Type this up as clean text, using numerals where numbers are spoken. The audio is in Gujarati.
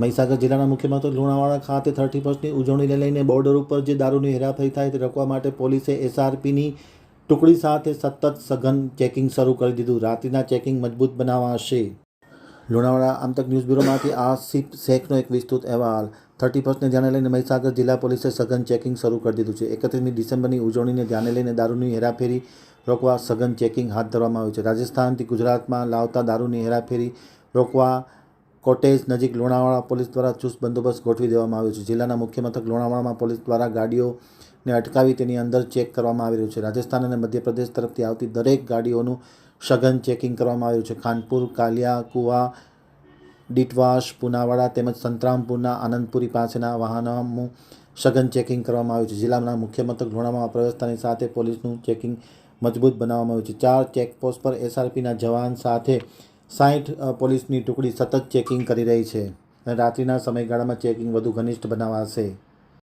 મહીસાગર જિલ્લાના મુખ્ય મથક લુણાવાડા ખાતે 31મી ઉજવણીને લઈને બોર્ડર ઉપર જે દારૂની હેરાફેરી થાય તે રોકવા માટે પોલીસે એસઆરપીની ટુકડી સાથે સતત સઘન ચેકિંગ શરૂ કરી દીધું. રાત્રિના ચેકિંગ મજબૂત બનાવાશે. લુણાવાડા આમતક ન્યૂઝ બ્યુરોમાંથી આસિફ શેખનો એક વિસ્તૃત અહેવાલ. 31ને ધ્યાને લઈને મહીસાગર જિલ્લા પોલીસે સઘન ચેકિંગ શરૂ કરી દીધું છે. 31મી ડિસેમ્બરની ઉજવણીને ધ્યાને લઈને દારૂની હેરાફેરી રોકવા સઘન ચેકિંગ હાથ ધરવામાં આવ્યું છે. રાજસ્થાનથી ગુજરાતમાં લાવતા દારૂની હેરાફેરી રોકવા કોટેજ નજીક લુણાવાડા પોલીસ દ્વારા ચુસ્ત બંદોબસ્ત ગોઠવી દેવામાં આવ્યો છે. જિલ્લાના મુખ્ય મથક લુણાવાડામાં પોલીસ દ્વારા ગાડીઓને અટકાવી તેની અંદર ચેક કરવામાં આવી રહ્યું છે. રાજસ્થાન અને મધ્યપ્રદેશ તરફથી આવતી દરેક ગાડીઓનું સઘન ચેકિંગ કરવામાં આવ્યું છે. ખાનપુર, કાલિયા, કુવા, ડીટવાસ, પુનાવાડા તેમજ સંતરામપુરના આનંદપુરી પાસેના વાહનોનું સઘન ચેકિંગ કરવામાં આવ્યું છે. જિલ્લાના મુખ્ય મથક લુણાવાડામાં પ્રવેશતાની સાથે પોલીસનું ચેકિંગ મજબૂત બનાવવામાં આવ્યું છે. 4 ચેકપોસ્ટ પર એસઆરપીના જવાન સાથે 60 પોલીસની ટુકડી સતત ચેકિંગ કરી રહી છે અને રાત્રિના સમયગાળામાં ચેકિંગ વધુ ઘનિષ્ઠ બનાવાશે.